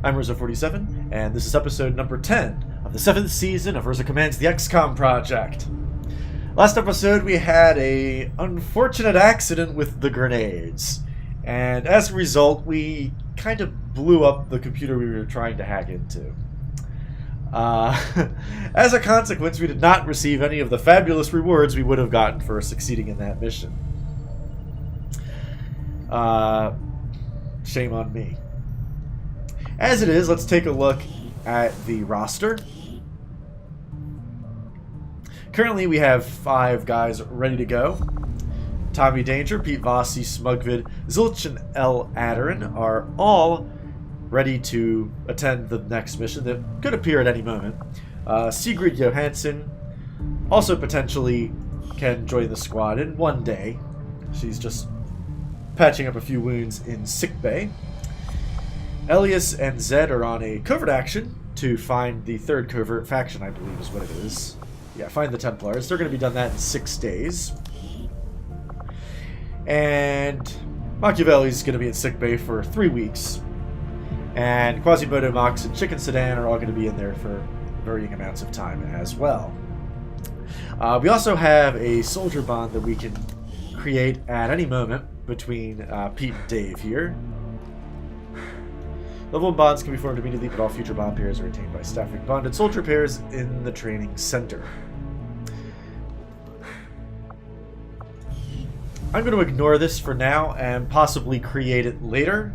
I'm Urza47, and this is episode number 10 of the 7th season of Urza Commands the XCOM project. Last episode we had a unfortunate accident with the grenades, and as a result we kind of blew up the computer we were trying to hack into. As a consequence, we did not receive any of the fabulous rewards we would have gotten for succeeding in that mission. Shame on me. As it is, let's take a look at the roster. Currently, we have 5 guys ready to go. Tommy Danger, Pete Vossi, Smugvid, Zilch, and L. Adderin are all ready to attend the next mission that could appear at any moment. Sigrid Johansson also potentially can join the squad in one day. She's just patching up a few wounds in sickbay. Elias and Zed are on a covert action to find the 3rd covert faction, I believe is what it is. Yeah, find the Templars. They're going to be done that in 6 days. And Machiavelli's going to be in sickbay for 3 weeks. And Quasimodo, Mox, and Chicken Sedan are all going to be in there for varying amounts of time as well. We also have a soldier bond that we can create at any moment between Pete and Dave here. Level 1 bonds can be formed immediately, but all future bond pairs are retained by staffing bonded soldier pairs in the training center. I'm going to ignore this for now and possibly create it later,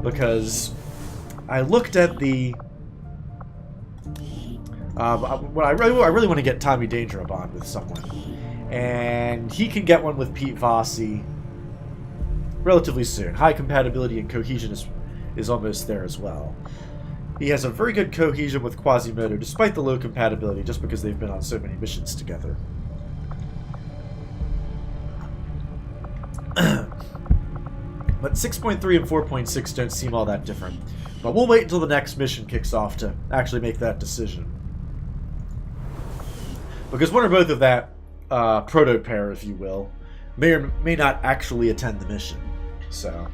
because I looked at the... I really want to get Tommy Danger a bond with someone, and he can get one with Pete Vossi relatively soon. High compatibility and cohesion is almost there as well. He has a very good cohesion with Quasimodo, despite the low compatibility, just because they've been on so many missions together. But 6.3 and 4.6 don't seem all that different. But we'll wait until the next mission kicks off to actually make that decision. Because one or both of that proto-pair, if you will, may or may not actually attend the mission. So...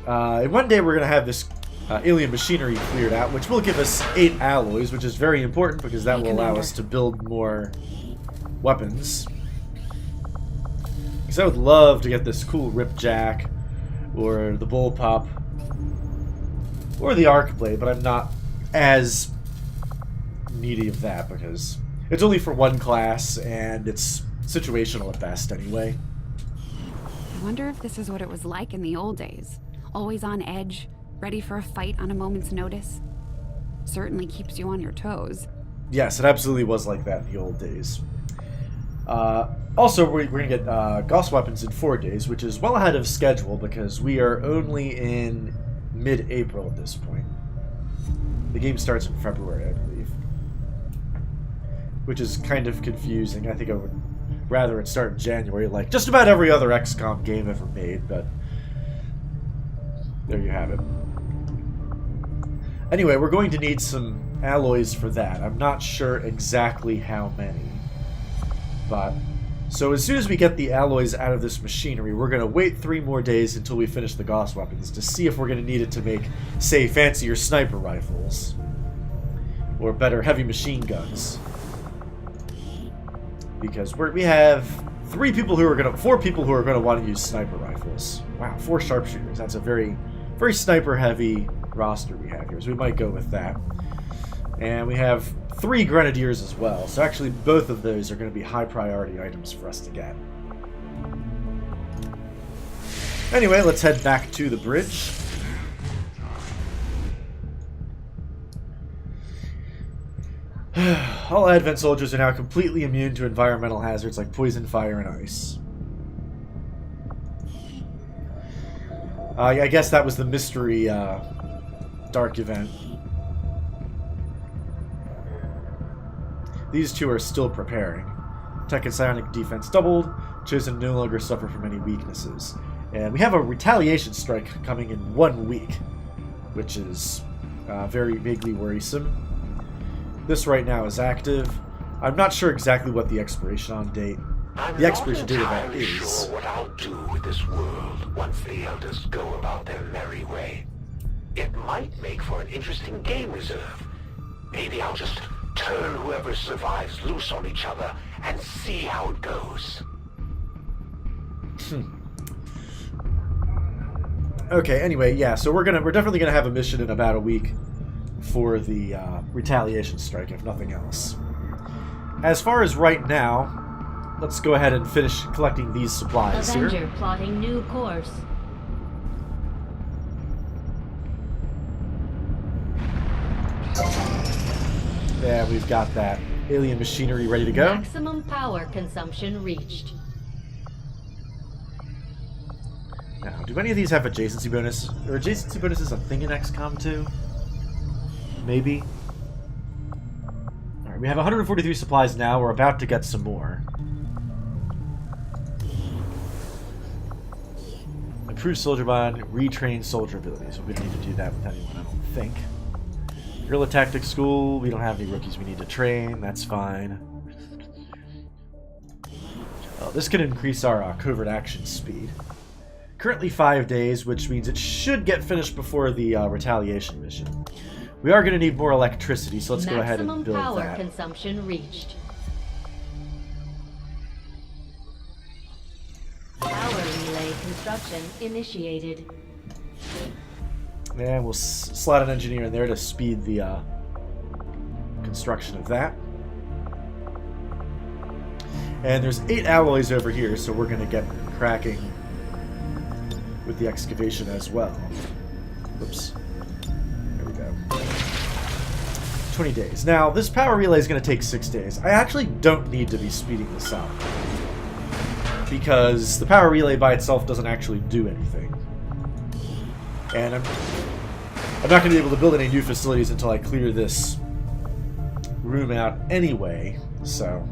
and one day we're going to have this alien machinery cleared out, which will give us 8 alloys, which is very important because that will allow us to build more weapons. Because I would love to get this cool Ripjack, or the Bullpup, or the Arc Blade, but I'm not as needy of that because it's only for one class and it's situational at best anyway. I wonder if this is what it was like in the old days. Always on edge, ready for a fight on a moment's notice. Certainly keeps you on your toes. Yes, it absolutely was like that in the old days. Also, we're going to get Gauss weapons in 4 days, which is well ahead of schedule because we are only in mid-April at this point. The game starts in February, I believe. Which is kind of confusing. I think I would rather it start in January, like just about every other XCOM game ever made, but... there you have it. Anyway, we're going to need some alloys for that. I'm not sure exactly how many. But, so as soon as we get the alloys out of this machinery, we're going to wait 3 more days until we finish the Gauss weapons to see if we're going to need it to make, say, fancier sniper rifles. Or better heavy machine guns. Because we have 4 people who are going to want to use sniper rifles. Wow, 4 sharpshooters. That's a very sniper-heavy roster we have here, so we might go with that. And we have 3 grenadiers as well, so actually both of those are going to be high-priority items for us to get. Anyway, let's head back to the bridge. All Advent soldiers are now completely immune to environmental hazards like poison, fire, and ice. I guess that was the mystery dark event. These 2 are still preparing. Tech and psionic defense doubled. Chosen no longer suffer from any weaknesses. And we have a retaliation strike coming in 1 week, which is very vaguely worrisome. This right now is active. I'm not sure exactly what the expiration date of that is. Sure what I'll do with this world once the elders go about their merry way. might make for an interesting game reserve. Maybe I'll just turn whoever survives loose on each other and see how it goes. Okay, anyway, yeah, so we're definitely gonna have a mission in about a week for the retaliation strike, if nothing else. As far as right now, let's go ahead and finish collecting these supplies Avenger here. plotting new course. Yeah, we've got that alien machinery ready to go. Maximum power consumption reached. Now, do any of these have adjacency bonus? Or adjacency bonus is a thing in XCOM 2? Maybe. Alright, we have 143 supplies now. We're about to get some more. Improved soldier bond, retrain soldier abilities. We don't need to do that with anyone, I don't think. Guerrilla Tactics School, we don't have any rookies we need to train, that's fine. Oh, this could increase our covert action speed. Currently 5 days, which means it should get finished before the retaliation mission. We are going to need more electricity, so let's go ahead and build Maximum power that. consumption reached. Power relay construction initiated. And we'll slot an engineer in there to speed the construction of that. And there's 8 alloys over here, so we're going to get cracking with the excavation as well. Oops. There we go. 20 days. Now, this power relay is going to take 6 days. I actually don't need to be speeding this up, because the power relay by itself doesn't actually do anything. And I'm not going to be able to build any new facilities until I clear this room out anyway, so...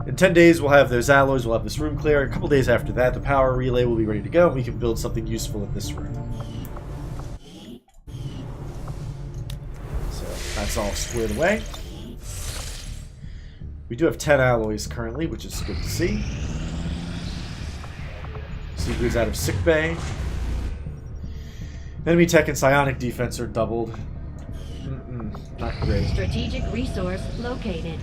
In 10 days, we'll have those alloys, we'll have this room clear. A couple days after that, the power relay will be ready to go, and we can build something useful in this room. So, that's all squared away. We do have 10 alloys currently, which is good to see. Secret's out of sickbay. Enemy tech and psionic defense are doubled. Not great. Strategic resource located.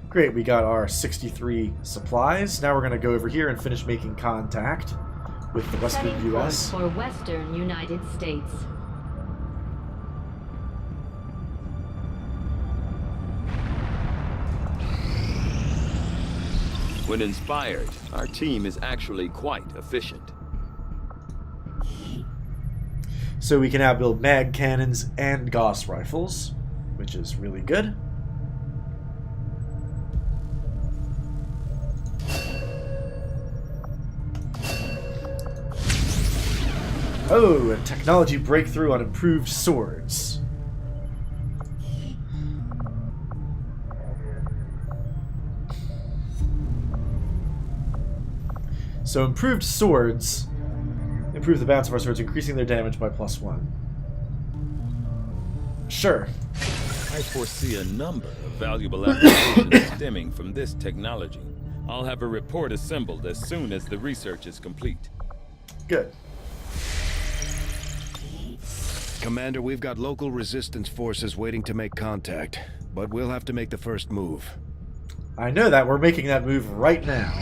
Great, we got our 63 supplies. Now we're going to go over here and finish making contact with the Western Setting U.S. course for Western United States. When inspired, our team is actually quite efficient. So we can now build mag cannons and Gauss rifles, which is really good. Oh, a technology breakthrough on improved swords. So improved swords improve the bounce of our swords, increasing their damage by +1. Sure. I foresee a number of valuable applications stemming from this technology. I'll have a report assembled as soon as the research is complete. Good. Commander, we've got local resistance forces waiting to make contact, but we'll have to make the first move. I know that. We're making that move right now.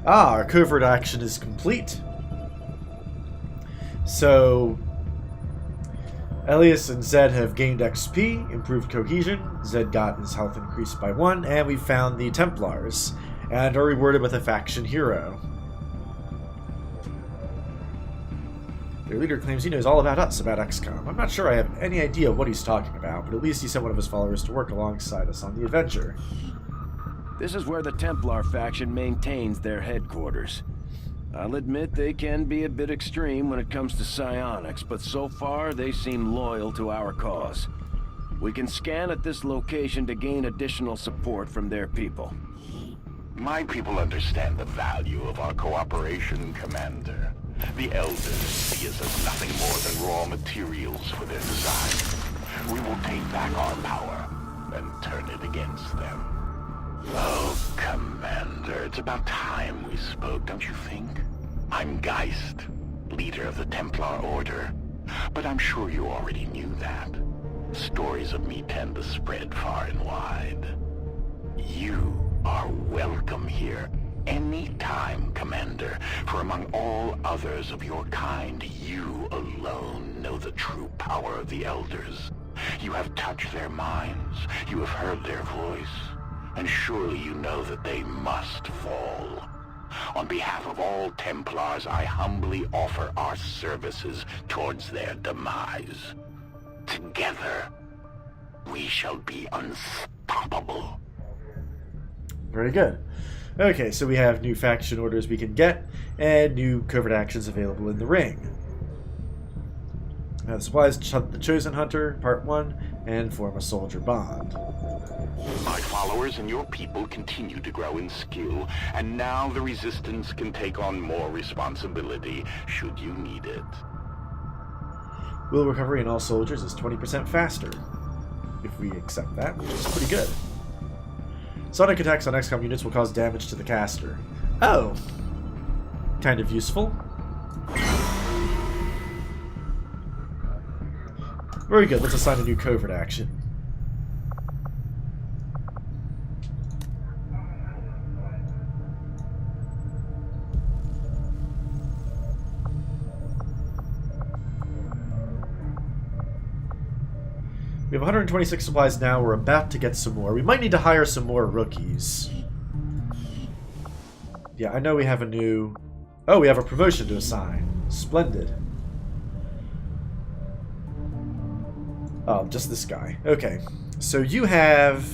Ah, our covert action is complete. So, Elias and Zed have gained XP, improved cohesion, Zed got his health increased by 1, and we found the Templars, and are rewarded with a faction hero. Their leader claims he knows all about us, about XCOM. I'm not sure I have any idea what he's talking about, but at least he sent one of his followers to work alongside us on the adventure. This is where the Templar faction maintains their headquarters. I'll admit they can be a bit extreme when it comes to psionics, but so far they seem loyal to our cause. We can scan at this location to gain additional support from their people. My people understand the value of our cooperation, Commander. The Elders see us as nothing more than raw materials for their design. We will take back our power and turn it against them. Oh, Commander, It's about time we spoke, don't you think? I'm Geist, leader of the Templar Order. But I'm sure you already knew that. Stories of me tend to spread far and wide. You are welcome here anytime, Commander, for among all others of your kind, you alone know the true power of the Elders. You have touched their minds, you have heard their voice, and surely you know that they must fall. On behalf of all Templars, I humbly offer our services towards their demise. Together, we shall be unstoppable. Very good. Okay, so we have new faction orders we can get, and new covert actions available in the ring. The supplies: hunt the Chosen Hunter, Part 1, and form a soldier bond. My followers and your people continue to grow in skill, and now the Resistance can take on more responsibility, should you need it. Will recovery in all soldiers is 20% faster, if we accept that, which is pretty good. Sonic attacks on XCOM units will cause damage to the caster. Oh! Kind of useful. Very good, let's assign a new covert action. We have 126 supplies now. We're about to get some more. We might need to hire some more rookies. Yeah, I know we have a new... Oh, we have a promotion to assign. Splendid. Oh, just this guy. Okay. So you have...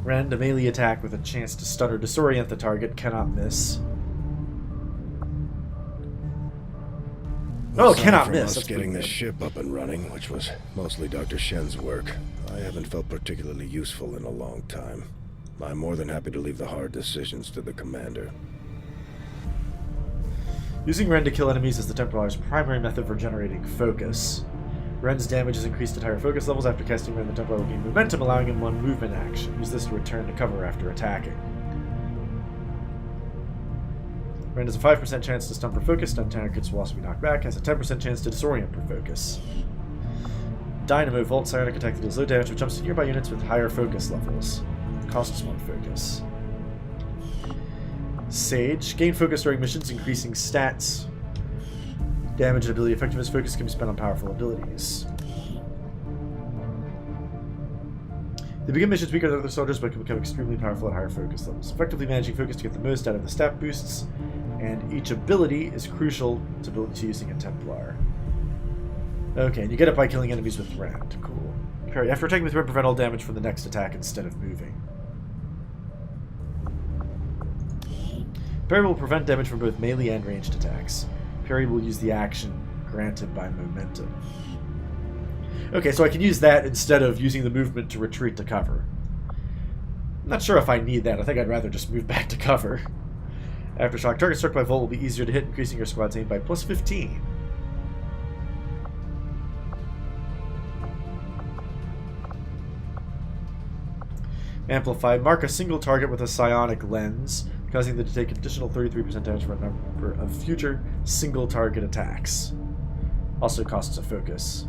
Rend, a melee attack with a chance to stun or disorient the target. Cannot miss. Oh, cannot miss. Us getting this ship up and running, which was mostly Dr. Shen's work. I haven't felt particularly useful in a long time. I'm more than happy to leave the hard decisions to the commander. Using Rend to kill enemies is the Templar's primary method for generating focus. Rend's damage is increased at higher focus levels. After casting Rend, the Templar will gain momentum, allowing him one movement action. Use this to return to cover after attacking. Rend has a 5% chance to stun per focus. Stun targets will also be knocked back. Has a 10% chance to disorient per focus. Dynamo Volt, psionic attack that deals low damage, which jumps to nearby units with higher focus levels. Costs 1 focus. Sage, gain focus during missions, increasing stats. Damage and ability effectiveness. Focus can be spent on powerful abilities. They begin missions weaker than other soldiers, but can become extremely powerful at higher focus levels. Effectively managing focus to get the most out of the stat boosts, and each ability is crucial to using a Templar. Okay, and you get it by killing enemies with Rend. Cool. Parry. After attacking with Rend, prevent all damage from the next attack instead of moving. Parry will prevent damage from both melee and ranged attacks. Parry will use the action granted by momentum. Okay, so I can use that instead of using the movement to retreat to cover. I'm not sure if I need that. I think I'd rather just move back to cover. Aftershock. Target struck by Volt will be easier to hit, increasing your squad's aim by plus 15. Amplify. Mark a single target with a psionic lens, causing them to take additional 33% damage for a number of future single target attacks. Also costs a focus.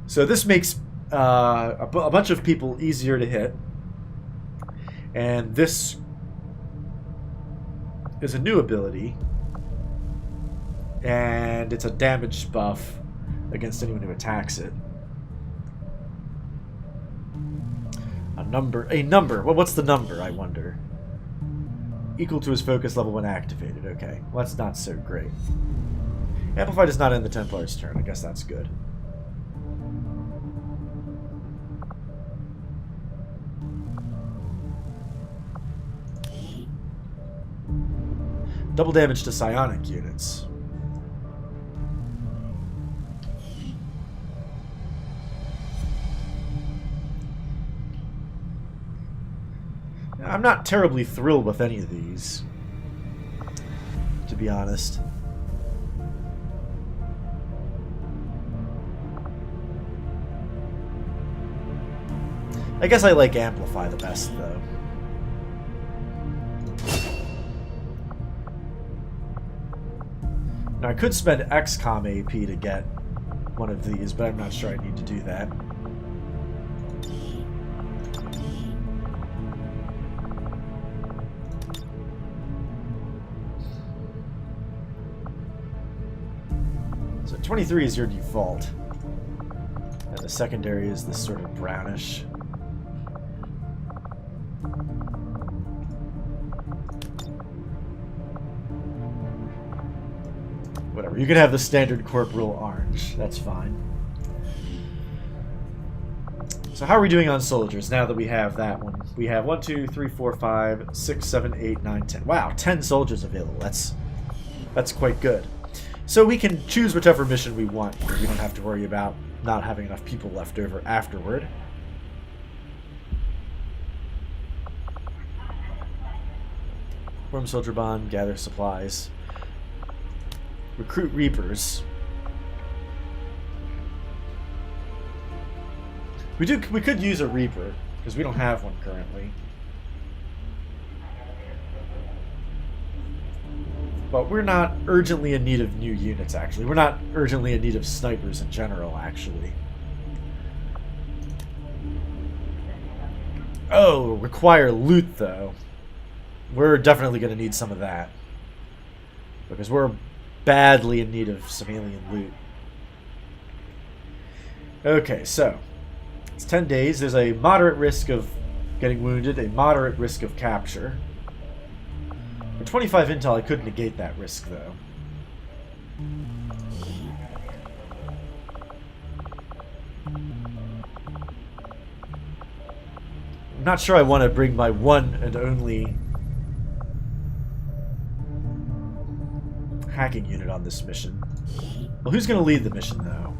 So this makes a bunch of people easier to hit. And this is a new ability. And it's a damage buff against anyone who attacks it. A number. Well, what's the number, I wonder? Equal to his focus level when activated. Okay, well, that's not so great. Amplified is not in the Templar's turn. I guess that's good. Double damage to psionic units. I'm not terribly thrilled with any of these, to be honest. I guess I like Amplify the best, though. Now, I could spend XCOM AP to get one of these, but I'm not sure I need to do that. So 23 is your default. And the secondary is this sort of brownish. Whatever. You can have the standard corporal orange. That's fine. So how are we doing on soldiers now that we have that one? We have 1, 2, 3, 4, 5, 6, 7, 8, 9, 10. Wow, 10 soldiers available. That's quite good. So we can choose whichever mission we want here. We don't have to worry about not having enough people left over afterward. Form Soldier Bond, gather supplies. Recruit Reapers. We could use a Reaper, because we don't have one currently. But we're not urgently in need of new units, actually. We're not urgently in need of snipers in general, actually. Oh, require loot, though. We're definitely going to need some of that. Because we're badly in need of some alien loot. Okay, so it's 10 days. There's a moderate risk of getting wounded, a moderate risk of capture. For 25 intel, I could negate that risk, though. I'm not sure I want to bring my one and only hacking unit on this mission. Well, who's going to lead the mission, though?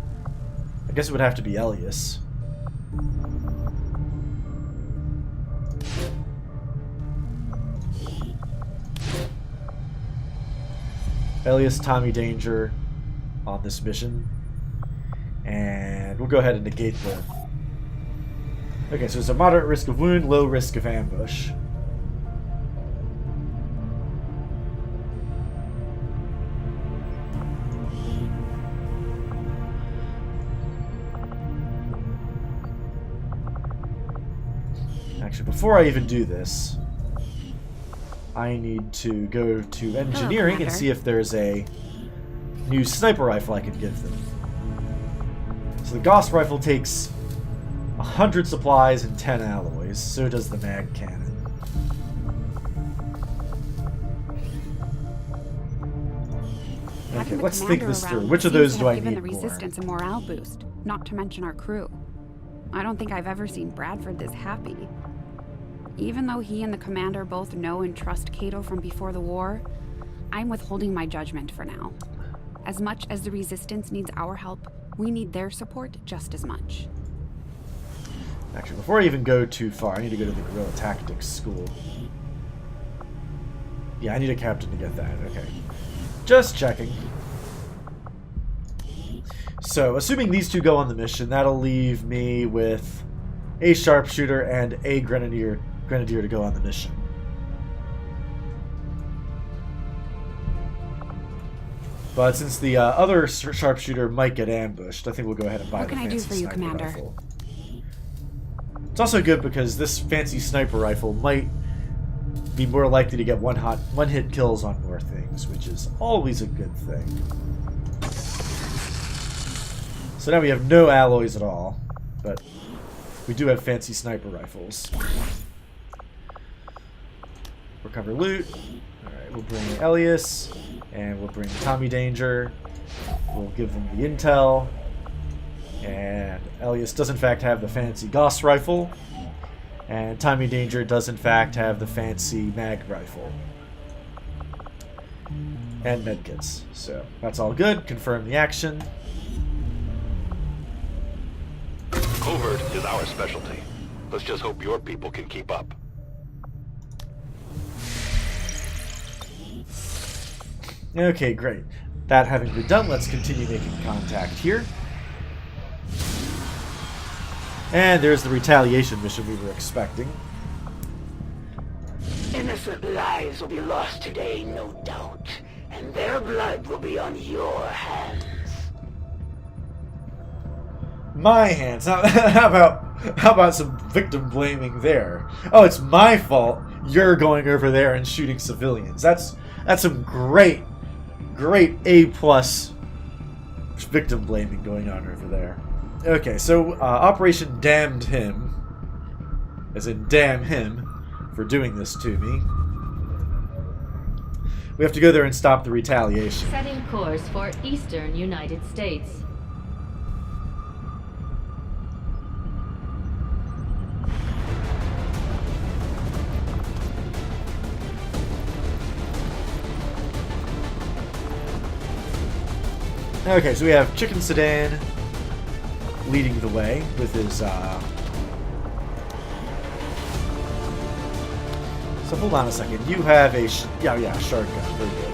I guess it would have to be Elias. Elias, Tommy Danger on this mission. And we'll go ahead and negate the... Okay, so it's a moderate risk of wound, low risk of ambush. Actually, before I even do this, I need to go to engineering and see if there's a new sniper rifle I can give them. So the Gauss rifle takes 100 supplies and 10 alloys. So does the mag cannon. Okay, let's think this through. Which of those do I need more? Given the resistance a morale boost, not to mention our crew. I don't think I've ever seen Bradford this happy. Even though he and the commander both know and trust Cato from before the war, I'm withholding my judgment for now. As much as the resistance needs our help, we need their support just as much. Actually, before I even go too far, I need to go to the Guerrilla Tactics School. Yeah, I need a captain to get that. Okay. Just checking. So, assuming these two go on the mission, that'll leave me with a sharpshooter and a grenadier to go on the mission. But since the other sharpshooter might get ambushed, I think we'll go ahead and buy the fancy sniper rifle. It's also good because this fancy sniper rifle might be more likely to get one-hit kills on more things, which is always a good thing. So now we have no alloys at all, but we do have fancy sniper rifles. Recover loot. Alright, we'll bring Elias, and we'll bring Tommy Danger. We'll give them the intel. And Elias does in fact have the fancy Gauss rifle. And Tommy Danger does in fact have the fancy mag rifle. And medkits. So, that's all good. Confirm the action. Covert is our specialty. Let's just hope your people can keep up. Okay, great. That having been done, let's continue making contact here. And there's the retaliation mission we were expecting. Innocent lives will be lost today, no doubt. And their blood will be on your hands. My hands. How about some victim blaming there? Oh, it's my fault. You're going over there and shooting civilians. That's some great A+ victim blaming going on over there. Okay, so Operation Damned Him, as in damn him for doing this to me. We have to go there and stop the retaliation. Setting course for Eastern United States. Okay, so we have Chicken Sedan leading the way with his, So hold on a second. You have a... yeah, shard gun. Very good.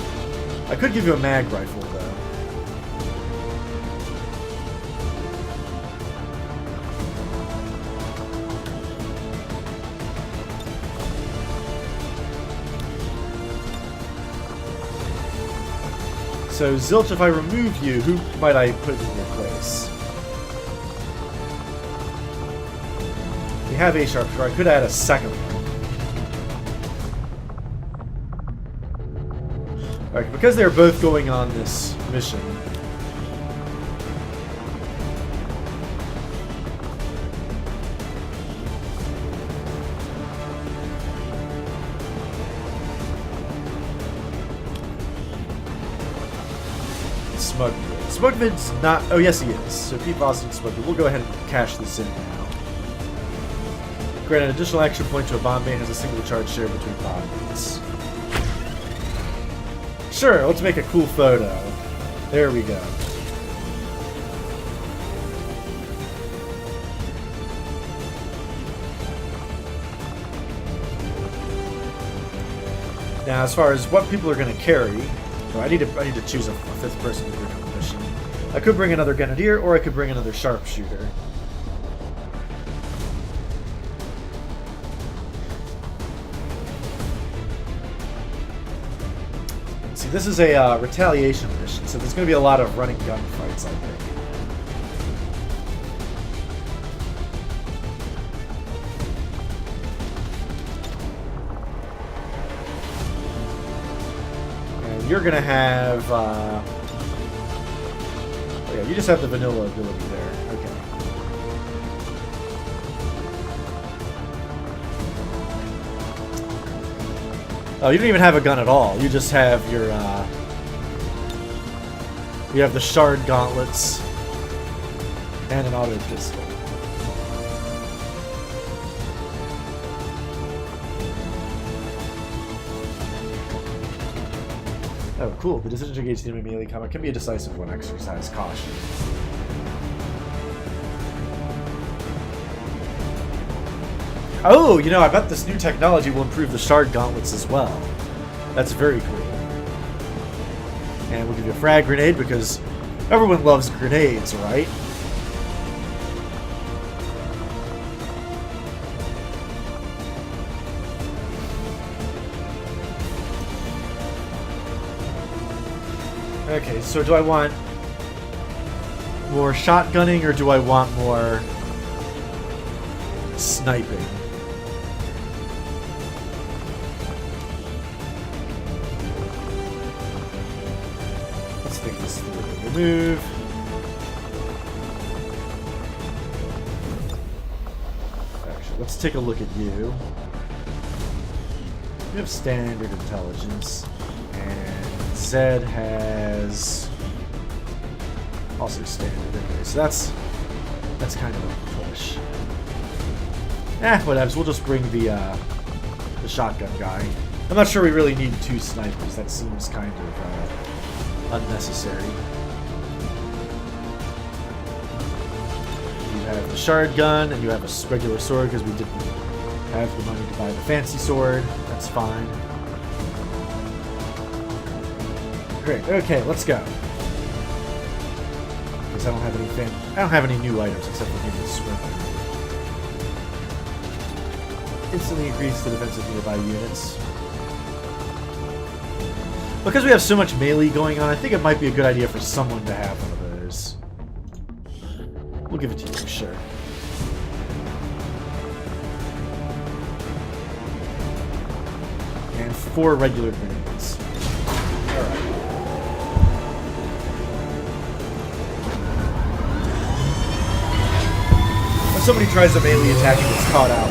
I could give you a mag rifle, though. So, Zilch, if I remove you, who might I put in your place? We have a sharpshooter. I could add a second one. Alright, because they're both going on this mission. Smugvid's not... Oh, yes, he is. So Pete Boston and Smugvid. We'll go ahead and cash this in now. Grant an additional action point to a bomb bay and has a single charge share between bomb bays. Sure, let's make a cool photo. There we go. Now, as far as what people are going to carry, I need to choose a fifth person to bring on the mission. I could bring another Grenadier, or I could bring another Sharpshooter. See, this is a retaliation mission, so there's going to be a lot of running gunfights, I think. You're gonna have, oh yeah, you just have the vanilla ability there. Okay. Oh, you don't even have a gun at all. You just have your, you have the shard gauntlets and an auto pistol. Oh, cool. The decision to engage the enemy melee combat can be a decisive one. Exercise caution. Oh, you know, I bet this new technology will improve the shard gauntlets as well. That's very cool. And we'll give you a frag grenade because everyone loves grenades, right? Okay, so do I want more shotgunning or do I want more sniping? Let's think this through. Remove. Actually, let's take a look at you. You have standard intelligence. And Zed has also standard. Okay, so that's kind of a push. Whatever. We'll just bring the shotgun guy. I'm not sure we really need two snipers. That seems kind of unnecessary. You have the shard gun and you have a regular sword because we didn't have the money to buy the fancy sword. That's fine. Great. Okay, let's go. Because I don't have any new items except for maybe the sword. instantly increase the defense of nearby units. Because we have so much melee going on, I think it might be a good idea for someone to have one of those. We'll give it to you, sure. And 4 regular grenades. Alright. When somebody tries a melee attack and gets caught out,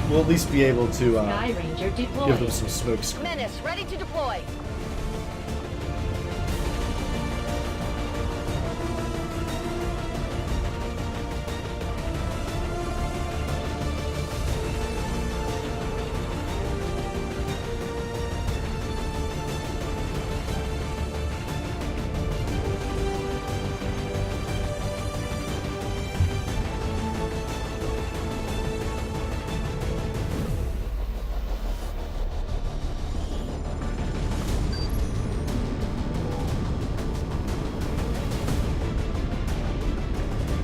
we'll at least be able to Sky Ranger deployed. give them some smoke screen. Menace, ready to deploy.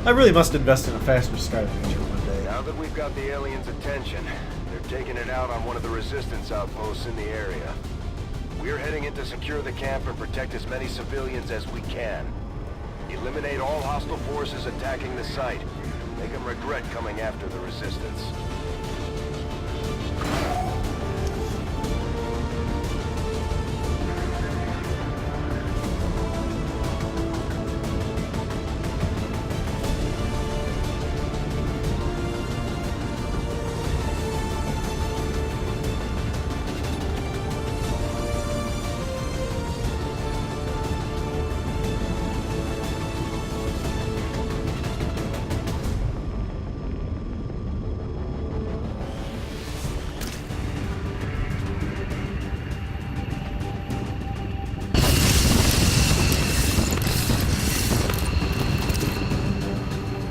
I really must invest in a faster Sky Ranger one day. Now that we've got the aliens' attention, they're taking it out on one of the resistance outposts in the area. We're heading in to secure the camp and protect as many civilians as we can. Eliminate all hostile forces attacking the site. Make them regret coming after the resistance.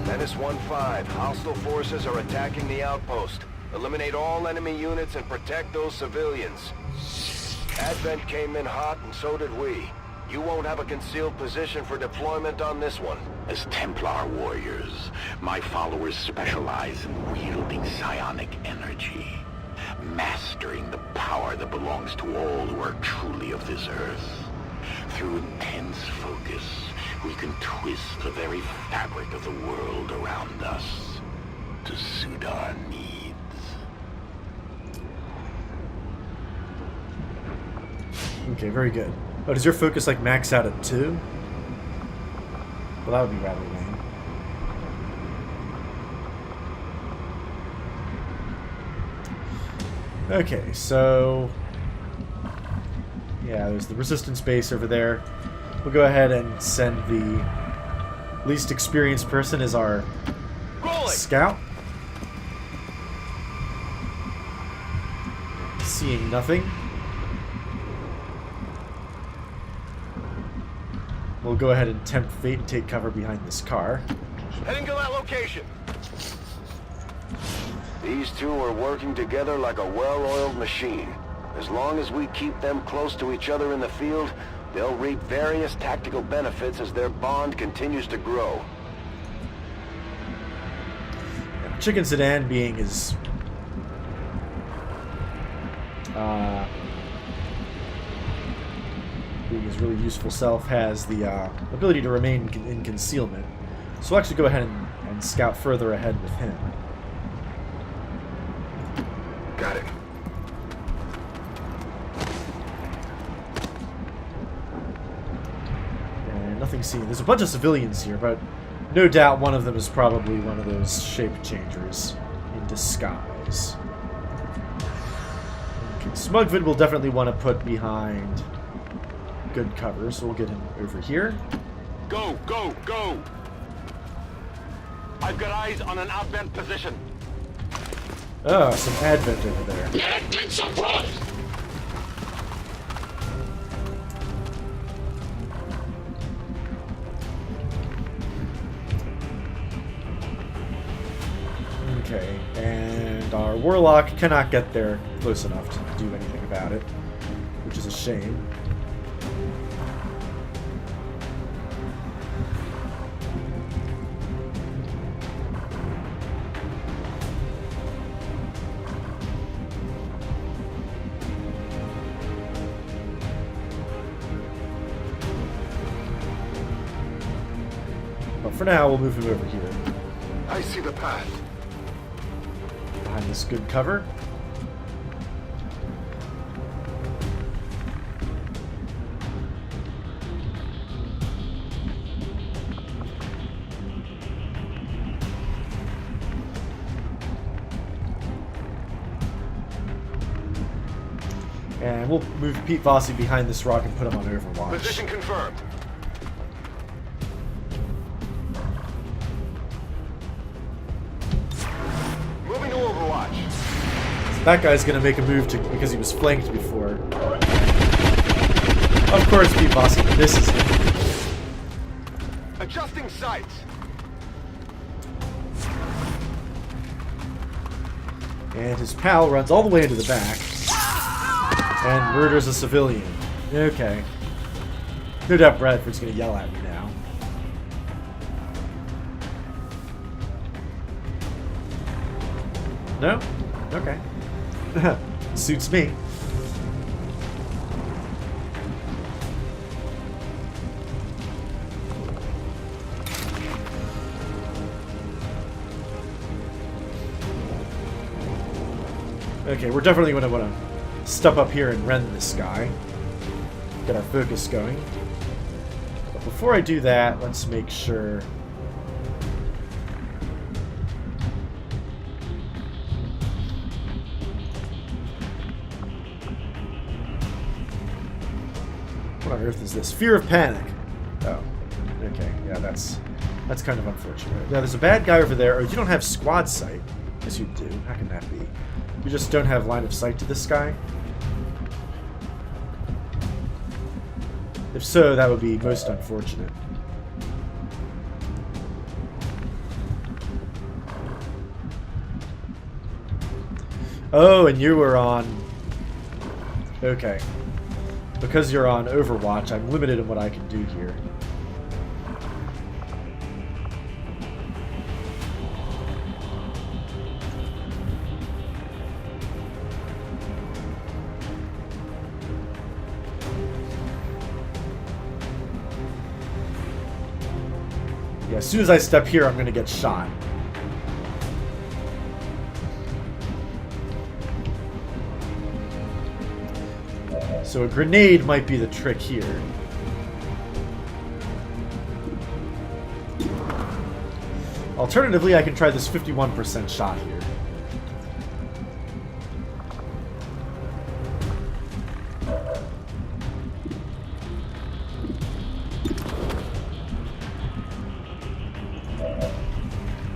Menace 1-5, hostile forces are attacking the outpost. Eliminate all enemy units and protect those civilians. Advent came in hot and so did we. You won't have a concealed position for deployment on this one. As Templar warriors, my followers specialize in wielding psionic energy, mastering the power that belongs to all who are truly of this earth. Through intense focus, we can twist the very fabric of the world around us to suit our needs. Okay, very good. Oh, does your focus like max out at 2? Well, that would be rather lame. Okay, so yeah, there's the resistance base over there. We'll go ahead and send the least experienced person as our scout. Seeing nothing. We'll go ahead and tempt fate and take cover behind this car. Heading to that location. These two are working together like a well-oiled machine. As long as we keep them close to each other in the field, they'll reap various tactical benefits as their bond continues to grow. Chicken Sedan, being his really useful self, has the ability to remain in concealment. So we'll actually go ahead and scout further ahead with him. Got it. And nothing seen. There's a bunch of civilians here, but no doubt one of them is probably one of those shape changers in disguise. Okay, Smugvid will definitely want to put behind good cover, so we'll get him over here. Go, go, go! I've got eyes on an Advent position. Oh, some Advent over there. Big surprise! Okay, and our Warlock cannot get there close enough to do anything about it, which is a shame. But for now, we'll move him over here. I see the path. Behind this good cover. And we'll move Pete Vossi behind this rock and put him on Overwatch. Position confirmed. Moving to Overwatch. That guy's gonna make a move because he was flanked before. Of course, Pete Vossi misses him. Adjusting sights. And his pal runs all the way into the back and murders a civilian. Okay. No doubt Bradford's gonna yell at me now. No? Okay. Suits me. Okay, we're definitely going to want to step up here and rend this guy. Get our focus going. But before I do that, let's make sure... What on earth is this? Fear of panic. Oh, okay. Yeah, that's kind of unfortunate. Now, there's a bad guy over there. Oh, you don't have squad sight. Yes, you do. How can that be? You just don't have line of sight to this guy? If so, that would be most unfortunate. Oh, and you were on... Okay. Because you're on Overwatch, I'm limited in what I can do here. Yeah, as soon as I step here, I'm going to get shot. So a grenade might be the trick here. Alternatively, I can try this 51% shot here.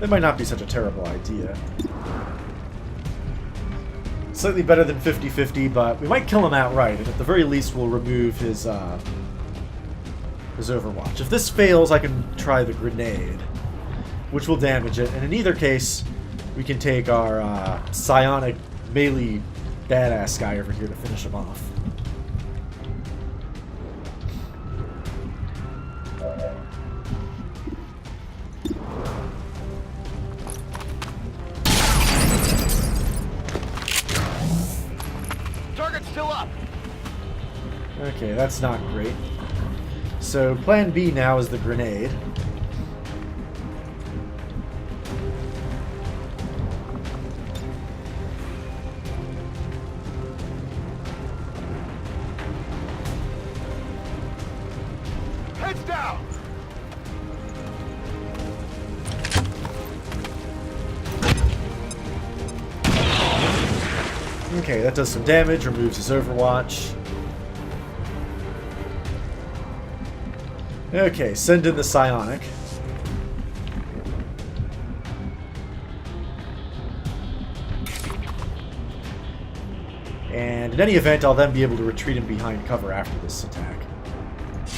That might not be such a terrible idea. Slightly better than 50-50, but we might kill him outright, and at the very least we'll remove his Overwatch. If this fails, I can try the grenade, which will damage it, and in either case, we can take our psionic melee badass guy over here to finish him off. Okay, that's not great. So plan B now is the grenade. Heads down. Okay, that does some damage, removes his Overwatch. Okay, send in the psionic. And in any event, I'll then be able to retreat him behind cover after this attack.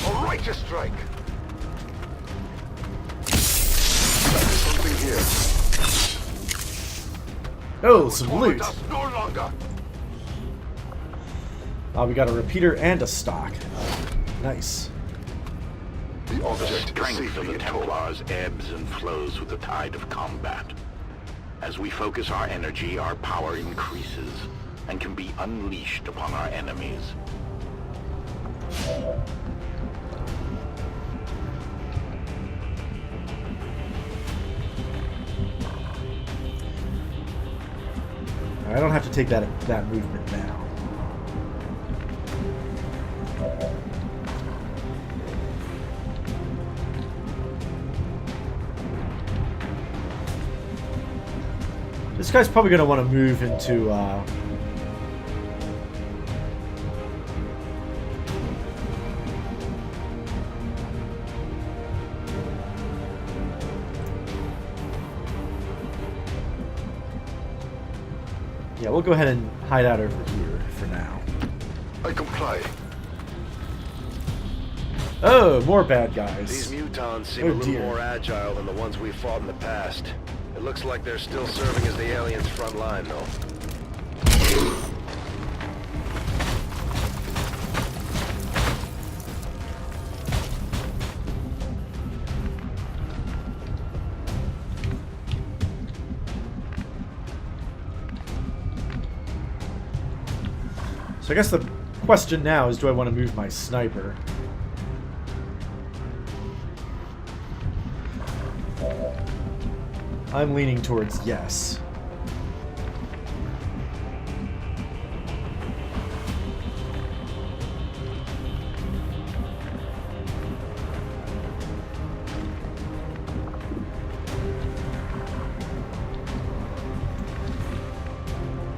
A righteous strike. Something here. Oh, some loot. No longer. We got a repeater and a stock. Nice. The strength of the Templars ebbs and flows with the tide of combat. As we focus our energy, our power increases and can be unleashed upon our enemies. I don't have to take that movement now. This guy's probably going to want to move into... yeah, we'll go ahead and hide out over here for now. I comply. Oh, more bad guys. These mutons seem Oh, a little dear. more agile than the ones we fought in the past. It looks like they're still serving as the aliens' front line, though. So I guess the question now is, do I want to move my sniper? I'm leaning towards yes.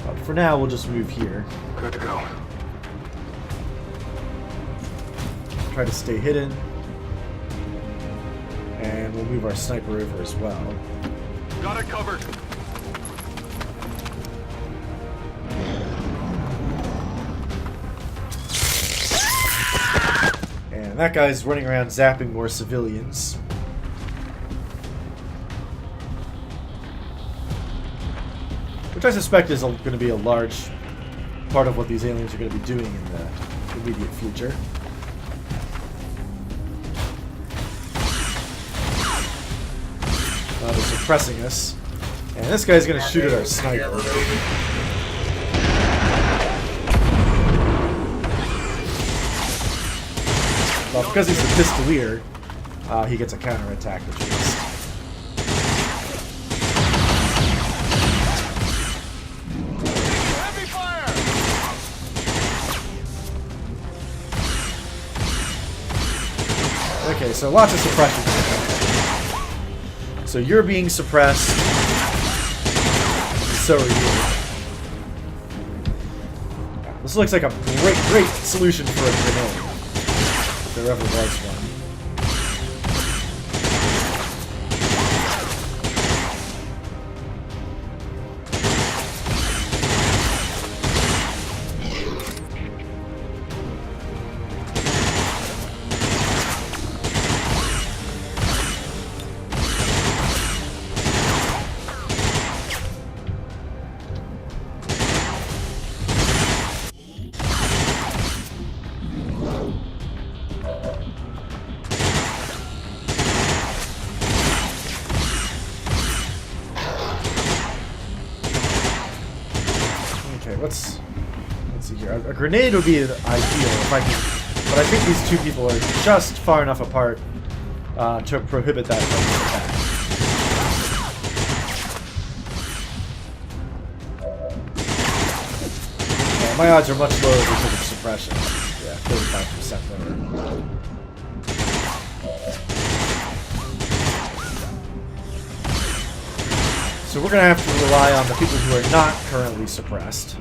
But for now, we'll just move here. Good to go. Try to stay hidden. And we'll move our sniper over as well. Got it covered. And that guy's running around zapping more civilians. Which I suspect is going to be a large part of what these aliens are going to be doing in the immediate future. They're suppressing us. And this guy's going to shoot at our sniper. Well, because he's a pistolier, he gets a counterattack, which is... Heavy fire! Okay, so lots of suppression. So you're being suppressed. So are you. This looks like a great solution for a grenade. If there ever was one. Okay, let's see here. A grenade would be ideal if I can, but I think these two people are just far enough apart to prohibit that from attack. Yeah, my odds are much lower because of suppression. Yeah, 35% lower. So we're going to have to rely on the people who are not currently suppressed.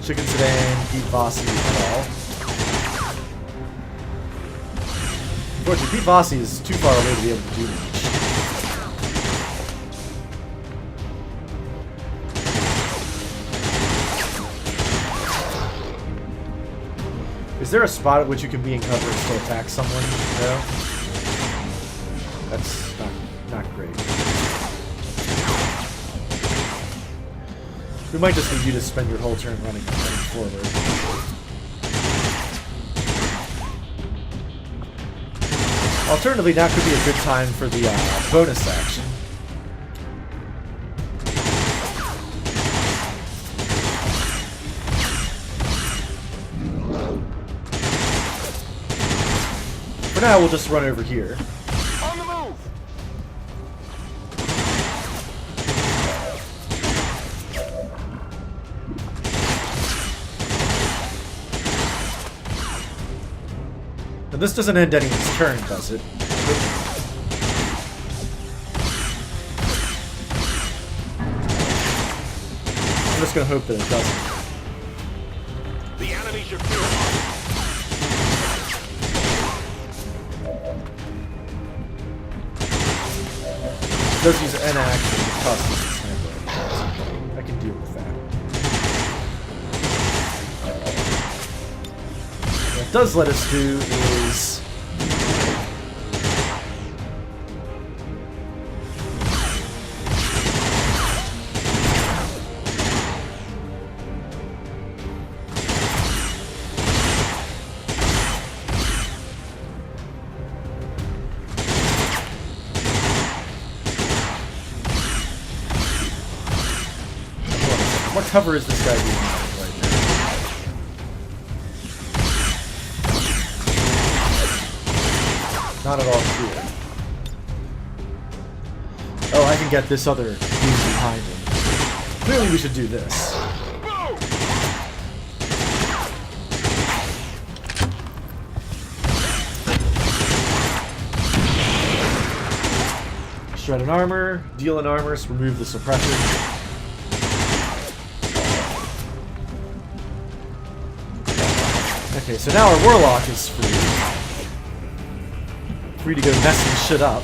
Chicken Sedan, Pete Vossi et al. Unfortunately, Pete Vossi is too far away to be able to do much. Is there a spot at which you can be in cover and still attack someone? No? That's not great. We might just need you to spend your whole turn running forward. Alternatively, now could be a good time for the bonus action. now, we'll just run over here. On the move! And this doesn't end anyone's turn, does it? I'm just gonna hope that it doesn't. The enemy should fear us. It does use an action to cost us a sniper. I can deal with that. What it does let us do is... What cover is this guy using right now? Not at all clear. Oh, I can get this other dude behind him. Clearly we should do this. Shred an armor, deal an armor, so remove the suppressor. Okay, so now our Warlock is free. Free to go messing shit up.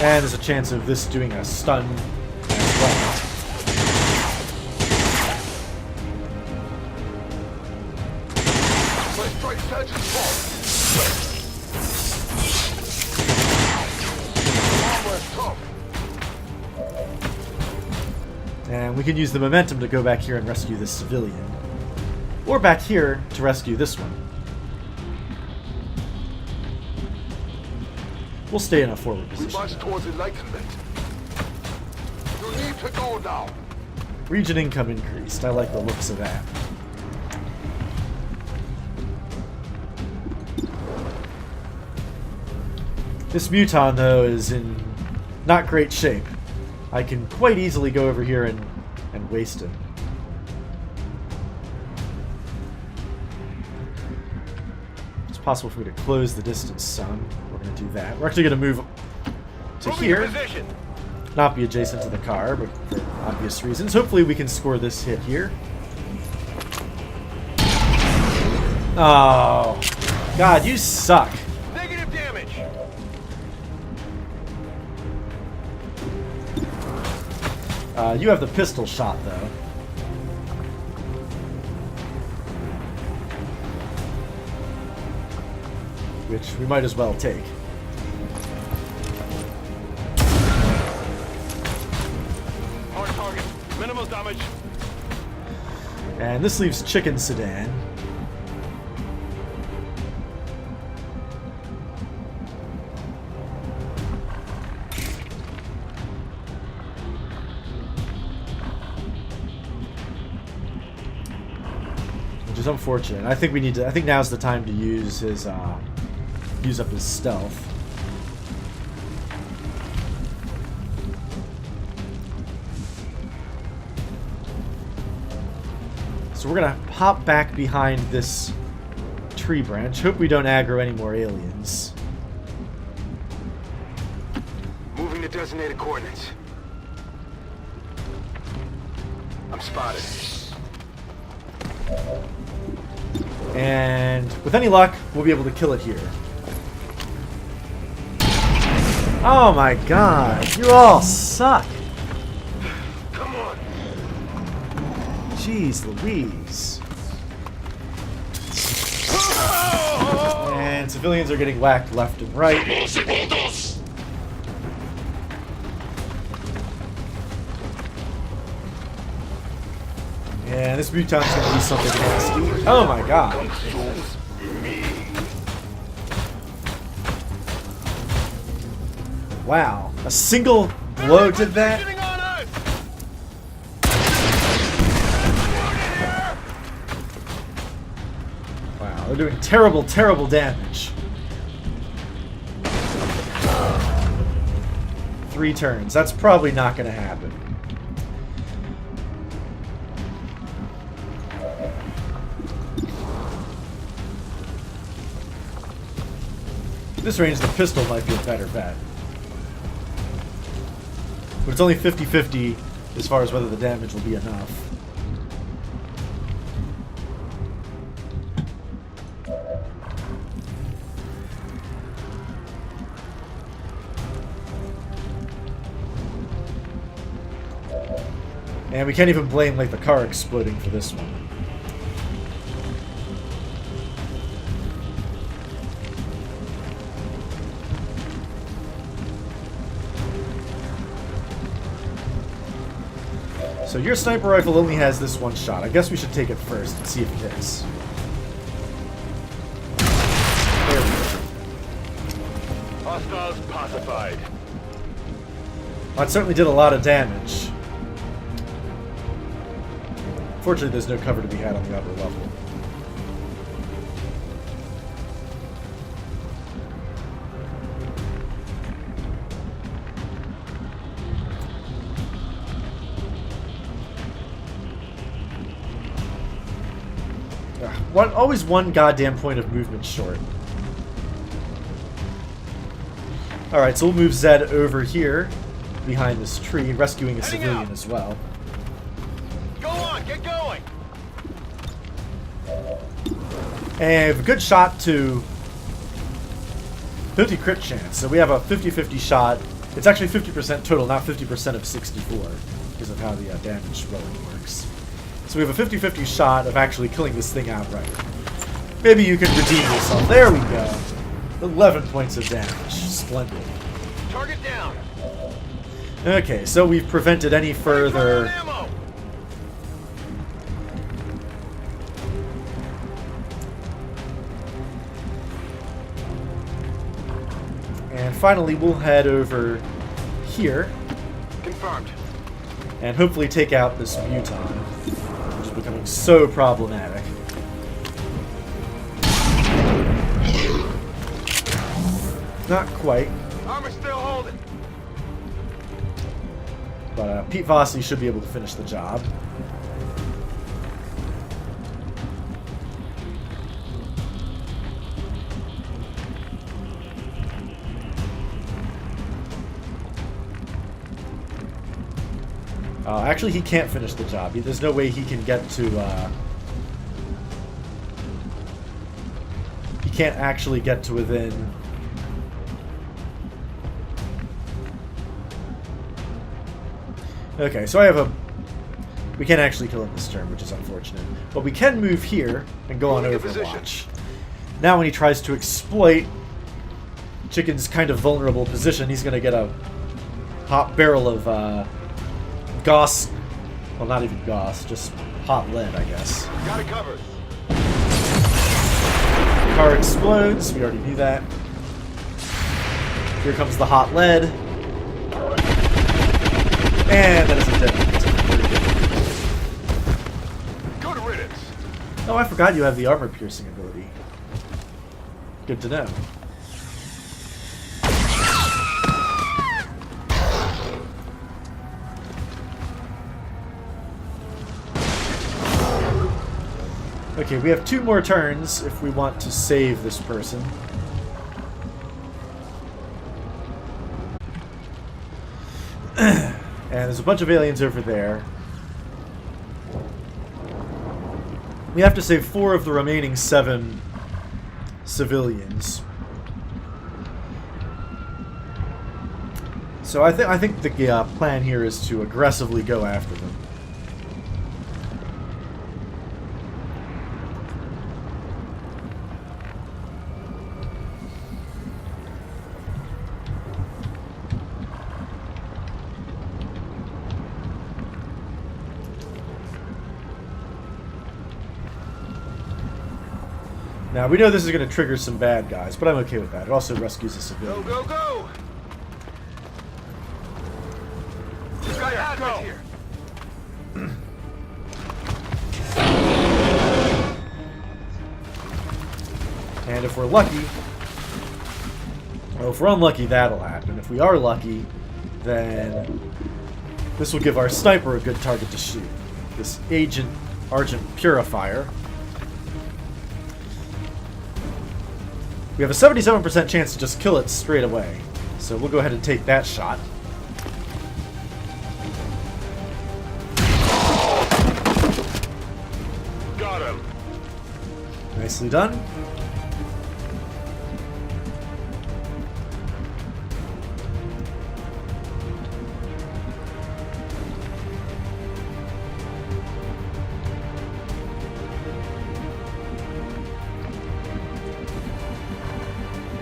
And there's a chance of this doing a stun as well. And we can use the momentum to go back here and rescue this civilian. Or back here to rescue this one. We'll stay in a forward We position. march towards enlightenment. You need to go now. Region income increased. I like the looks of that. This Muton, though, is in not great shape. I can quite easily go over here and waste him. It's possible for me to close the distance some. We're going to do that. We're actually going to move to here. Not be adjacent to the car, but for obvious reasons. Hopefully we can score this hit here. Oh. God, you suck. Negative damage. You have the pistol shot, though. Which we might as well take. Hard target. Minimal damage. And this leaves Chicken Sedan. Which is unfortunate. I think we need to. I think now's the time to use his use up his stealth. So we're gonna hop back behind this tree branch. Hope we don't aggro any more aliens. Moving to designated coordinates. I'm spotted. And with any luck, we'll be able to kill it here. Oh my god, you all suck. Come on. Jeez Louise. And civilians are getting whacked left and right. And this muton's gonna do something nasty. Oh my god. Wow. A single blow did that? Wow, they're doing terrible, terrible damage. 3 turns. That's probably not going to happen. At this range, the pistol might be a better bet. But it's only 50-50 as far as whether the damage will be enough. And we can't even blame like the car exploding for this one. So your sniper rifle only has this one shot. I guess we should take it first and see if it hits. There we go. Hostiles pacified. Well, it certainly did a lot of damage. Fortunately, there's no cover to be had on the upper level. Always one goddamn point of movement short. Alright, so we'll move Zed over here, behind this tree, rescuing a civilian as well. Go on, get going! And a good shot to 50 crit chance. So we have a 50-50 shot. It's actually 50% total, not 50% of 64, because of how the damage rolling works. So we have a 50-50 shot of actually killing this thing outright. Maybe you can redeem yourself. There we go. 11 points of damage. Splendid. Target down! Okay, so we've prevented any further... And finally, we'll head over here. Confirmed. And hopefully take out this muton, which is becoming so problematic. Not quite. Armor's still holding. But Pete Vossi should be able to finish the job. Actually, he can't finish the job. There's no way he can get to... he can't actually get to within... Okay, so I have a... We can't actually kill him this turn, which is unfortunate. But we can move here and go on Overwatch. Now when he tries to exploit Chicken's kind of vulnerable position, he's going to get a hot barrel of Gauss... Well, not even Gauss, just hot lead, I guess. Got it covered. The car explodes. We already knew that. Here comes the hot lead. And that is a dead. Go to riddance. Oh, I forgot you have the armor piercing ability. Good to know. Okay, we have 2 more turns if we want to save this person. And there's a bunch of aliens over there. We have to save 4 of the remaining 7 civilians. So I think the plan here is to aggressively go after them. Now, we know this is going to trigger some bad guys, but I'm okay with that. It also rescues a civilian. Go, go, go! Clear, go! And if we're lucky... Well, if we're unlucky, that'll happen. If we are lucky, then this will give our sniper a good target to shoot. This Agent Argent Purifier. We have a 77% chance to just kill it straight away. So we'll go ahead and take that shot. Got him. Nicely done.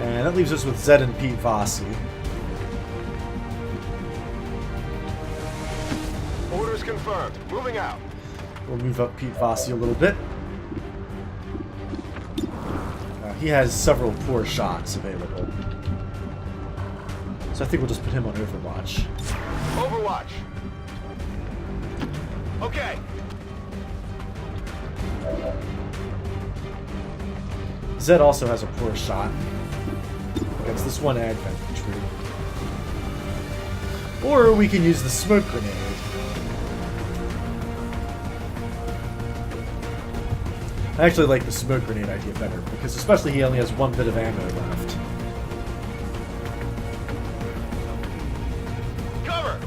And that leaves us with Zed and Pete Vossi. Orders confirmed. Moving out. We'll move up Pete Vossi a little bit. He has several poor shots available. So I think we'll just put him on Overwatch. Overwatch. Okay. Zed also has a poor shot against this one Advent tree. Or we can use the smoke grenade. I actually like the smoke grenade idea better, because especially he only has one bit of ammo left. Cover!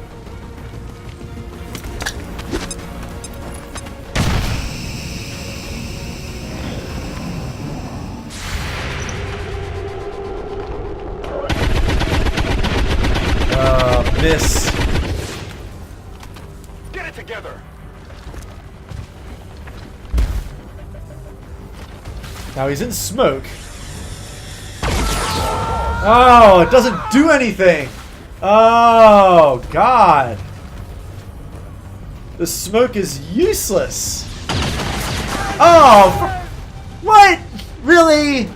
Miss. Get it together! Now he's in smoke. Oh, it doesn't do anything! Oh, God. The smoke is useless. Oh, what? Really?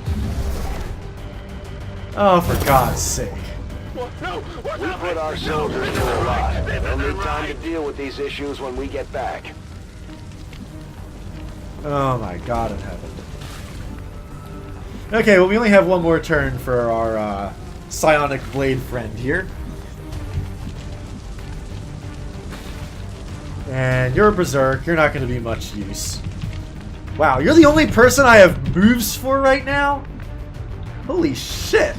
Oh, for God's sake. We put our soldiers to a lot. They'll need time to deal with these issues when we get back. Oh my God in heaven. Okay, well we only have one more turn for our psionic blade friend here. And you're a berserk, you're not going to be much use. Wow, you're the only person I have moves for right now? Holy shit.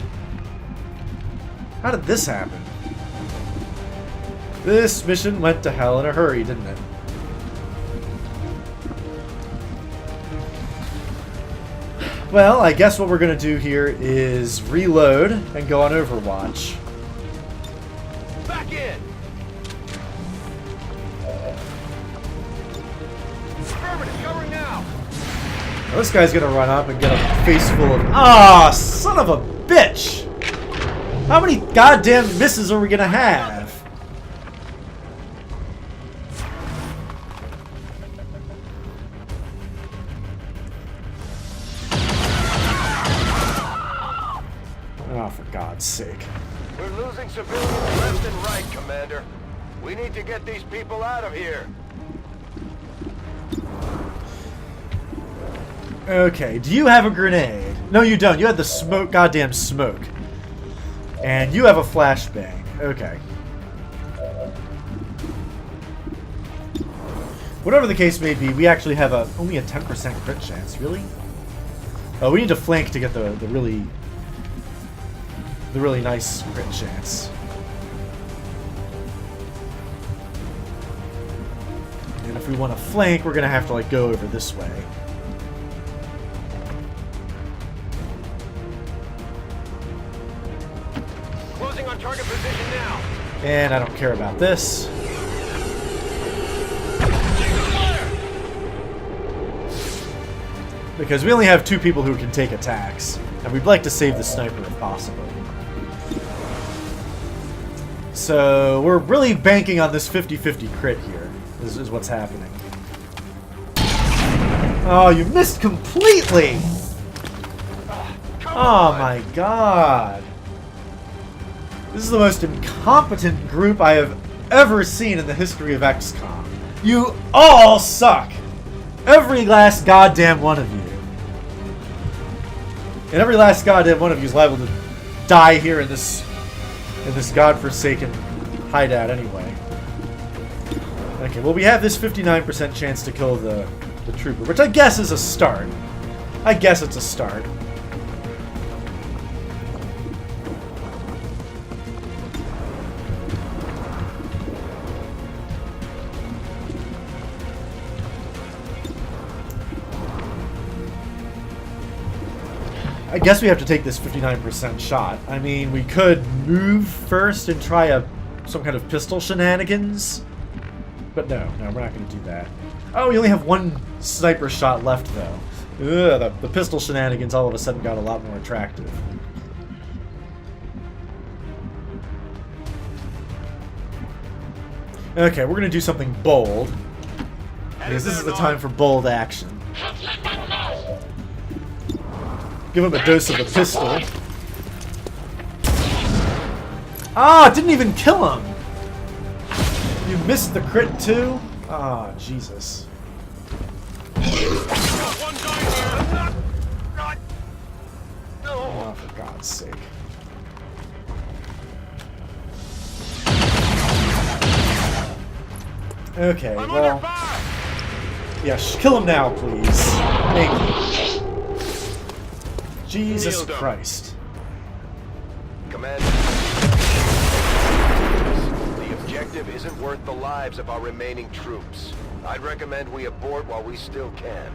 How did this happen? This mission went to hell in a hurry, didn't it? Well, I guess what we're going to do here is reload and go on Overwatch. Back in! Affirmative, covering now! Now this guy's going to run up and get a face full of... Ah, son of a bitch! How many goddamn misses are we going to have? Oh, for God's sake. We're losing civilians left and right, Commander. We need to get these people out of here. Okay, do you have a grenade? No, you don't. You had the smoke, goddamn smoke. And you have a flashbang. Okay. Whatever the case may be, we actually have only a 10% crit chance. Really? Oh, we need to flank to get the really nice crit chance. And if we want to flank, we're gonna have to like go over this way. Closing on target position now. And I don't care about this. Because we only have 2 people who can take attacks. And we'd like to save the sniper if possible. So we're really banking on this 50-50 crit here. This is what's happening. Oh, you missed completely! Oh my God. This is the most incompetent group I have ever seen in the history of XCOM. You all suck! Every last goddamn one of you. And every last goddamn one of you is liable to die here in this godforsaken hideout anyway. Okay, well we have this 59% chance to kill the trooper, which I guess is a start. I guess it's a start. I guess we have to take this 59% shot. I mean, we could move first and try some kind of pistol shenanigans. But no, we're not going to do that. Oh, we only have one sniper shot left, though. Ugh, the pistol shenanigans all of a sudden got a lot more attractive. Okay, we're going to do something bold. Because this is the time for bold action. Give him a dose of the pistol. Ah, it didn't even kill him! You missed the crit too? Ah, Jesus. Oh, for God's sake. Okay, well... Yeah, kill him now, please. Thank you. Jesus Christ. Commander, the objective isn't worth the lives of our remaining troops. I'd recommend we abort while we still can.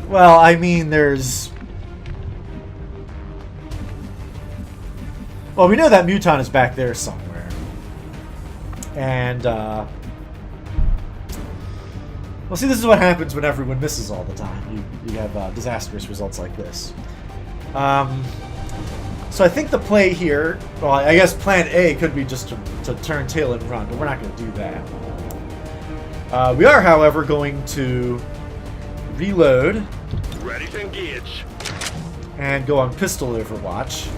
Well, I mean, there's... Well, we know that Muton is back there somewhere. And, well, see, this is what happens when everyone misses all the time. You have disastrous results like this. So I think the play here, well, I guess plan A could be just to turn tail and run, but we're not going to do that. We are, however, going to reload. Ready to engage. And go on pistol overwatch.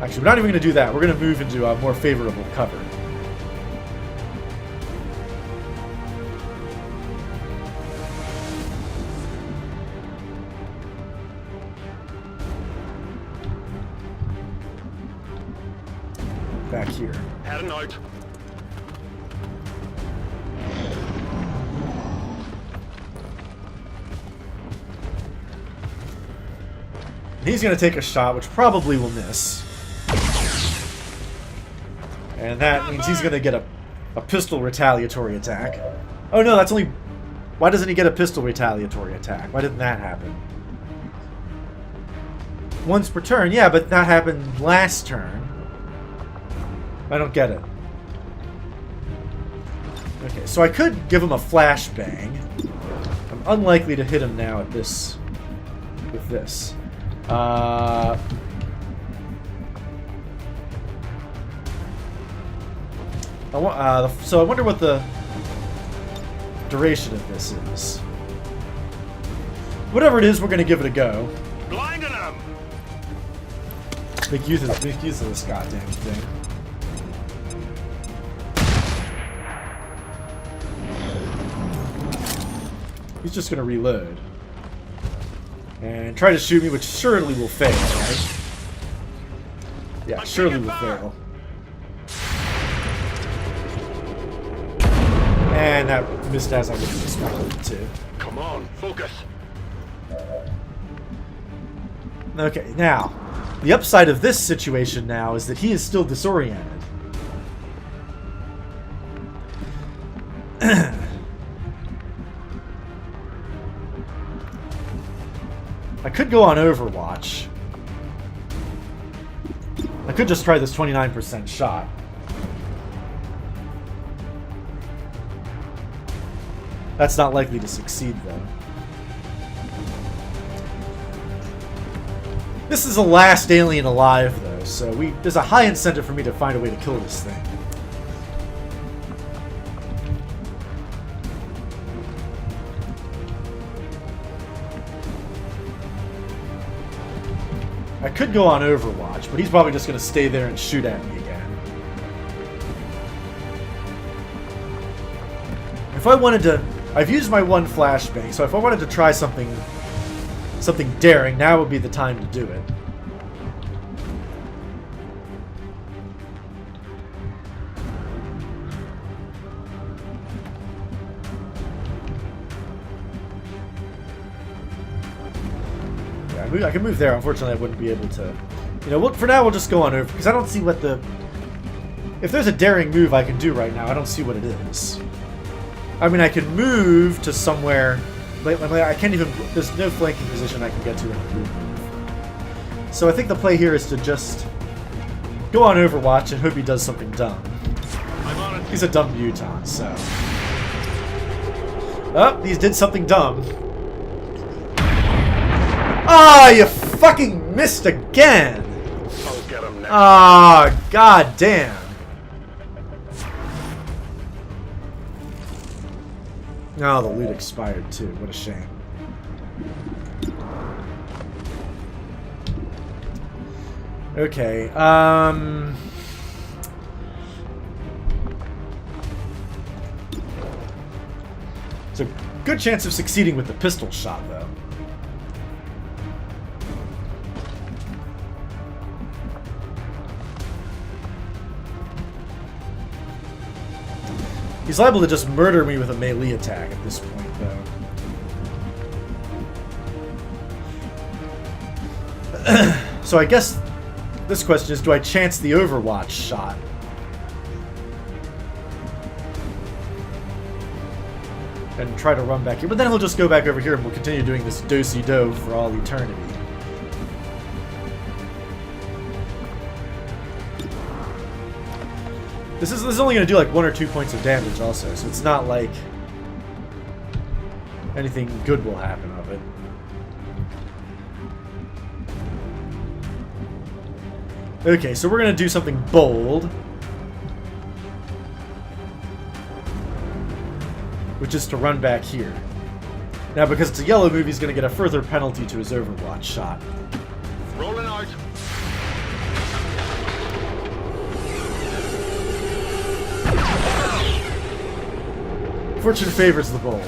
Actually, we're not even going to do that. We're going to move into a more favorable cover. Back here. Had a note. He's going to take a shot, which probably will miss. And that means he's going to get a pistol retaliatory attack. Oh no, that's only... Why doesn't he get a pistol retaliatory attack? Why didn't that happen? Once per turn, yeah, but that happened last turn. I don't get it. Okay, so I could give him a flashbang. I'm unlikely to hit him now at this... with this. So I wonder what the duration of this is. Whatever it is, we're going to give it a go. Blinding him. Make use of this goddamn thing. He's just going to reload. And try to shoot me, which surely will fail, right? Yeah, surely will fail. And that missed as I would have expected it to. Come on, focus. Okay, now, the upside of this situation now is that he is still disoriented. I could go on Overwatch. I could just try this 29% shot. That's not likely to succeed, though. This is the last alien alive, though, so there's a high incentive for me to find a way to kill this thing. I could go on Overwatch, but he's probably just going to stay there and shoot at me again. If I wanted to... I've used my one flashbang, so if I wanted to try something daring, now would be the time to do it. I can move there. Unfortunately, I wouldn't be able to. You know, for now, we'll just go on over, because I don't see what the... If there's a daring move I can do right now, I don't see what it is. I mean, I can move to somewhere... I can't even... There's no flanking position I can get to in a move. So I think the play here is to just go on Overwatch and hope he does something dumb. He's a dumb mutant, so... Oh, he did something dumb. Ah, you fucking missed again! I'll get him next. Ah, god damn. Oh, the loot expired too. What a shame. Okay, It's a good chance of succeeding with the pistol shot, though. He's liable to just murder me with a melee attack at this point, though. So I guess this question is, do I chance the Overwatch shot? And try to run back here. But then he'll just go back over here and we'll continue doing this do-si-do for all eternity. This is only going to do like 1 or 2 points of damage also, so it's not like anything good will happen of it. Okay, so we're going to do something bold. Which is to run back here. Now, because it's a yellow move, he's going to get a further penalty to his Overwatch shot. Rolling out. Fortune favors the bold.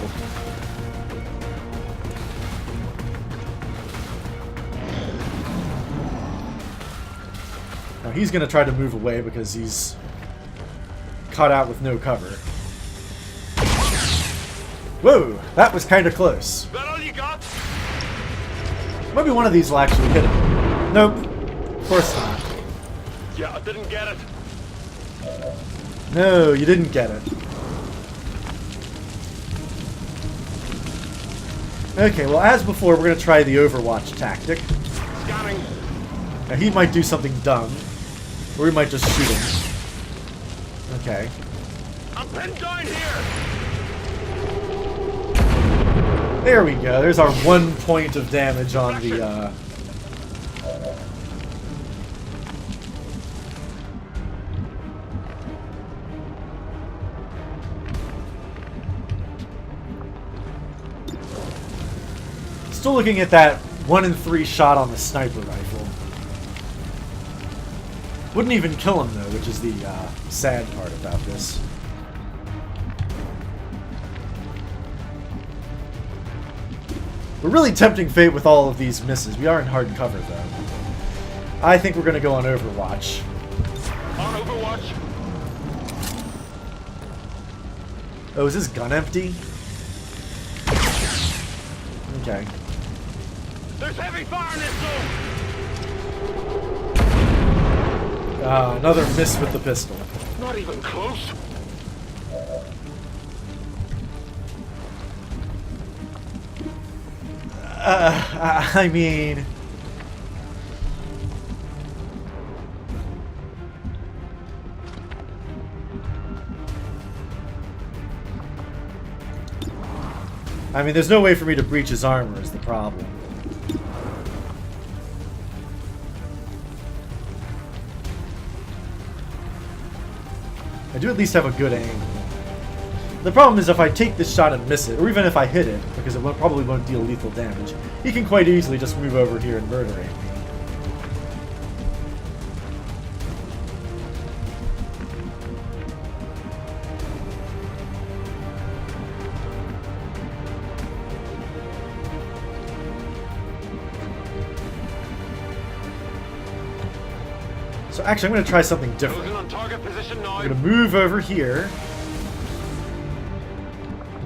Now he's going to try to move away because he's caught out with no cover. Whoa, that was kind of close. That all you got? Maybe one of these will actually hit him. Nope. Of course not. Yeah, I didn't get it. No, you didn't get it. Okay, well, as before, we're going to try the Overwatch tactic. Scanning. Now, he might do something dumb, or he might just shoot him. Okay. I'm pinned down here. There we go. There's our 1 point of damage on the, Still looking at that 1 in 3 shot on the sniper rifle. Wouldn't even kill him, though, which is the sad part about this. We're really tempting fate with all of these misses. We are in hard cover, though. I think we're going to go on Overwatch. On Overwatch. Oh, is this gun empty? Okay. There's heavy fire in this zone. Another miss with the pistol. Not even close. I mean... there's no way for me to breach his armor is the problem. I do at least have a good aim. The problem is if I take this shot and miss it, or even if I hit it, because it probably won't deal lethal damage, he can quite easily just move over here and murder me. So actually, I'm going to try something different. Closing on target position now. I'm going to move over here.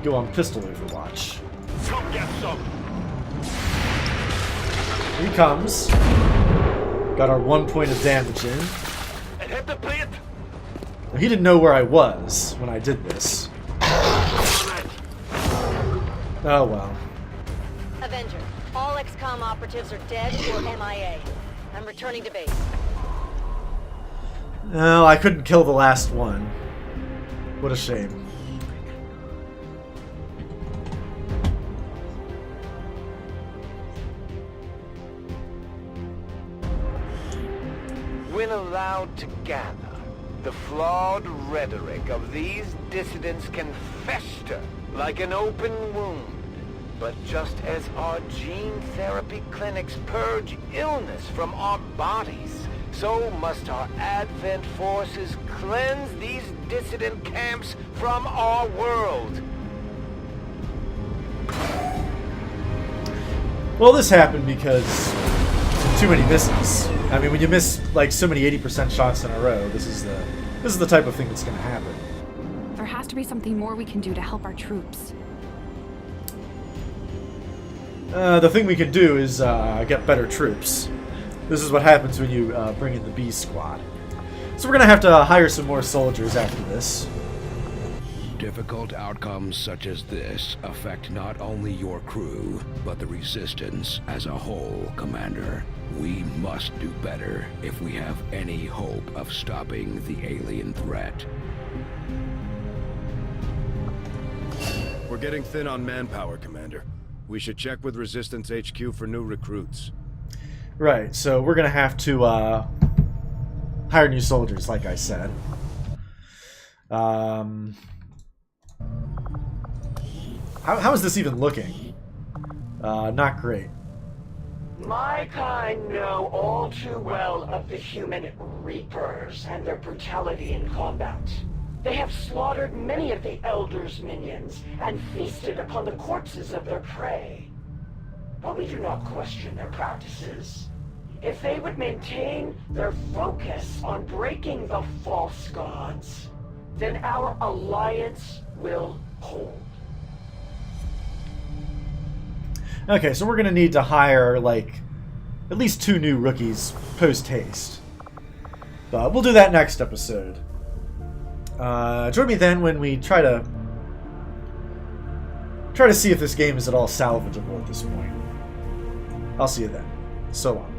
Go on pistol overwatch. Come get some. Here he comes. Got our 1 point of damage in. And hit the plate. Now, he didn't know where I was when I did this. Oh well. Avenger, all XCOM operatives are dead or MIA. I'm returning to base. No, I couldn't kill the last one. What a shame. When allowed to gather, the flawed rhetoric of these dissidents can fester like an open wound. But just as our gene therapy clinics purge illness from our bodies, so must our Advent forces cleanse these dissident camps from our world. Well, this happened because too many misses. I mean, when you miss like so many 80% shots in a row, this is the type of thing that's going to happen. There has to be something more we can do to help our troops. The thing we can do is get better troops. This is what happens when you bring in the B squad. So we're going to have to hire some more soldiers after this. Difficult outcomes such as this affect not only your crew, but the Resistance as a whole, Commander. We must do better if we have any hope of stopping the alien threat. We're getting thin on manpower, Commander. We should check with Resistance HQ for new recruits. Right, so we're going to have to hire new soldiers, like I said. How is this even looking? Not great. My kind know all too well of the human Reapers and their brutality in combat. They have slaughtered many of the Elders' minions and feasted upon the corpses of their prey. But we do not question their practices. If they would maintain their focus on breaking the false gods, then our alliance will hold. Okay, so we're going to need to hire, like, at least 2 new rookies post-haste. But we'll do that next episode. Join me then when we try to see if this game is at all salvageable at this point. I'll see you then. So long.